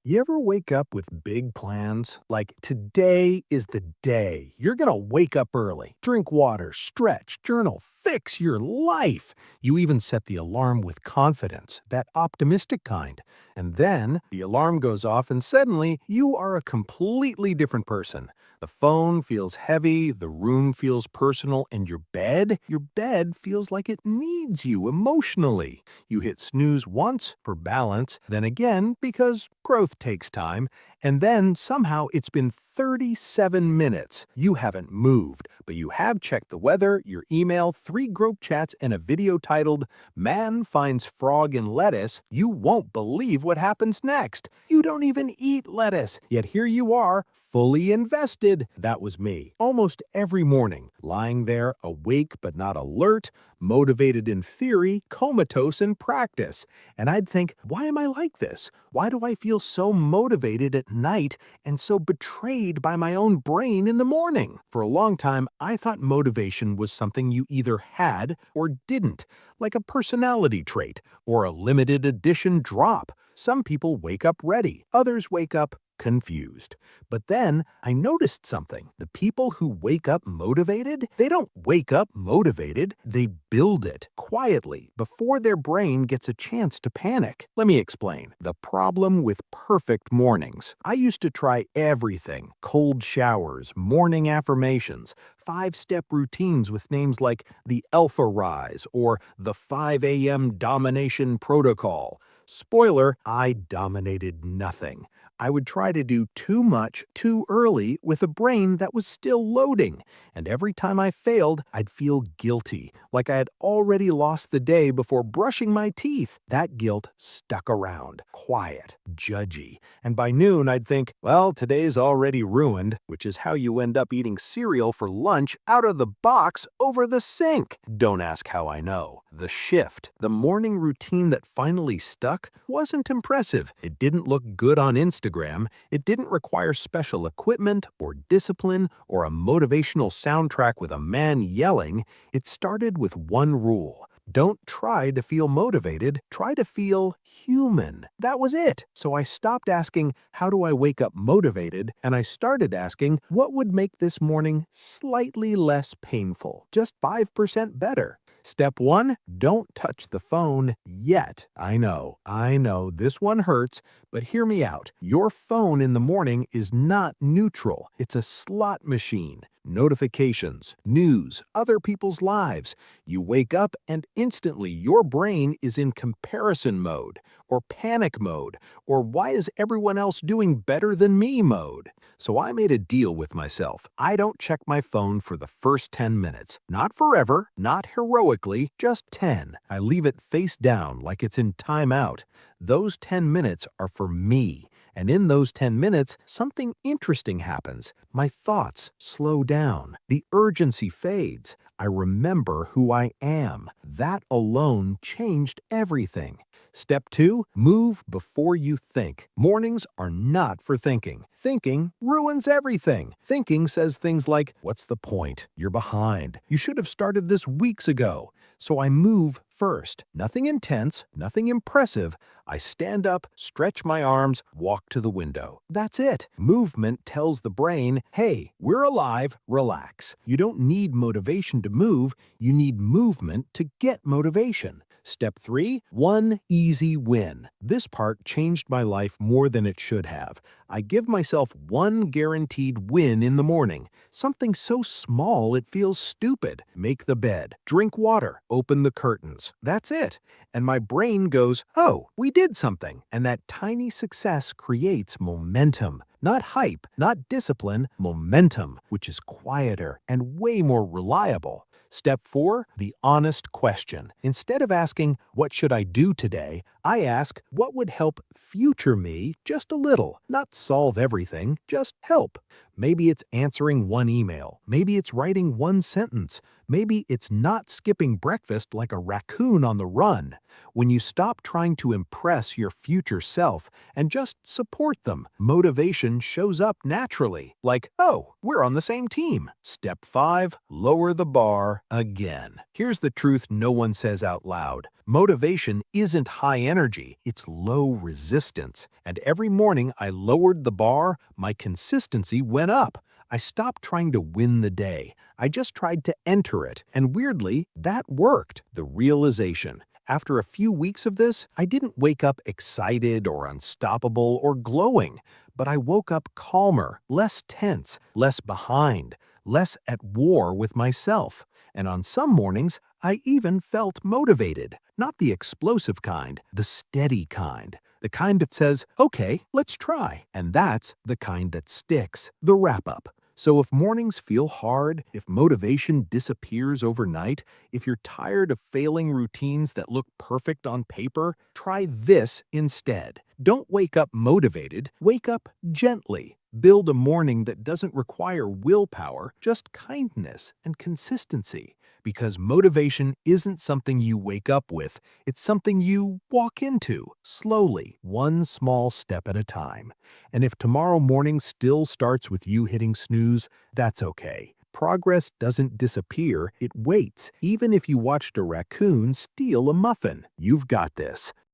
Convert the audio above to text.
You ever wake up with big plans? Like, today is the day. You're gonna wake up early, drink water, stretch, journal, fix your life. You even set the alarm with confidence, that optimistic kind. And then the alarm goes off, and suddenly you are a completely different person. The phone feels heavy, the room feels personal, and your bed feels like it needs you emotionally. You hit snooze once for balance, then again because growth takes time, and then somehow it's been 37 minutes. You haven't moved, but you have checked the weather, your email, 3 group chats, and a video titled, "Man Finds Frog in Lettuce." You won't believe what happens next. You don't even eat lettuce, yet here you are, fully invested. That was me. Almost every morning, lying there, awake but not alert, motivated in theory, comatose in practice. And I'd think, why am I like this? Why do I feel so motivated at night and so betrayed by my own brain in the morning? For a long time, I thought motivation was something you either had or didn't, like a personality trait or a limited edition drop. Some people wake up ready, others wake up confused. But then I noticed something. The people who wake up motivated, they don't wake up motivated, they build it quietly before their brain gets a chance to panic. Let me explain. The problem with perfect mornings. I used to try everything: cold showers, morning affirmations, 5-step routines with names like the Alpha Rise or the 5 a.m. Domination Protocol. Spoiler, I dominated nothing. I would try to do too much too early with a brain that was still loading, and every time I failed, I'd feel guilty, like I had already lost the day before brushing my teeth. That guilt stuck around, quiet, judgy, and by noon I'd think, well, today's already ruined, which is how you end up eating cereal for lunch out of the box over the sink. Don't ask how I know. The shift, the morning routine that finally stuck, wasn't impressive. It didn't look good on Instagram. It didn't require special equipment or discipline or a motivational soundtrack with a man yelling. It started with one rule. Don't try to feel motivated, try to feel human. That was it. So I stopped asking, how do I wake up motivated? And I started asking, what would make this morning slightly less painful? Just 5% better. Step 1, don't touch the phone yet. I know, this one hurts, but hear me out. Your phone in the morning is not neutral. It's a slot machine. Notifications, news, other people's lives. You wake up and instantly your brain is in comparison mode, or panic mode, or why is everyone else doing better than me mode. So I made a deal with myself. I don't check my phone for the first 10 minutes. Not forever, not heroically, just 10. I leave it face down like it's in timeout. Those 10 minutes are for me. And in those 10 minutes, something interesting happens. My thoughts slow down. The urgency fades. I remember who I am. That alone changed everything. Step 2, move before you think. Mornings are not for thinking. Thinking ruins everything. Thinking says things like, what's the point? You're behind. You should have started this weeks ago. So I move first. Nothing intense, nothing impressive. I stand up, stretch my arms, walk to the window. That's it. Movement tells the brain, hey, we're alive, relax. You don't need motivation to move, you need movement to get motivation. Step 3, one easy win. This part changed my life more than it should have. I give myself one guaranteed win in the morning. Something so small it feels stupid. Make the bed, drink water, open the curtains. That's it. And my brain goes, oh, we did something. And that tiny success creates momentum. Not hype, not discipline, momentum, which is quieter and way more reliable. Step 4, the honest question. Instead of asking, what should I do today? I ask, what would help future me just a little? Not solve everything, just help. Maybe it's answering one email. Maybe it's writing one sentence. Maybe it's not skipping breakfast like a raccoon on the run. When you stop trying to impress your future self and just support them, motivation shows up naturally. Like, oh, we're on the same team. Step 5, lower the bar again. Here's the truth no one says out loud. Motivation isn't high energy, it's low resistance. And every morning I lowered the bar, my consistency went up. I stopped trying to win the day. I just tried to enter it. And weirdly, that worked. The realization. After a few weeks of this, I didn't wake up excited or unstoppable or glowing, but I woke up calmer, less tense, less behind, less at war with myself. And on some mornings, I even felt motivated. Not the explosive kind, the steady kind. The kind that says, okay, let's try. And that's the kind that sticks. The wrap up. So if mornings feel hard, if motivation disappears overnight, if you're tired of failing routines that look perfect on paper, try this instead. Don't wake up motivated, wake up gently. Build a morning that doesn't require willpower, just kindness and consistency. Because motivation isn't something you wake up with, it's something you walk into, slowly, one small step at a time. And if tomorrow morning still starts with you hitting snooze, that's okay. Progress doesn't disappear, it waits. Even if you watched a raccoon steal a muffin, you've got this.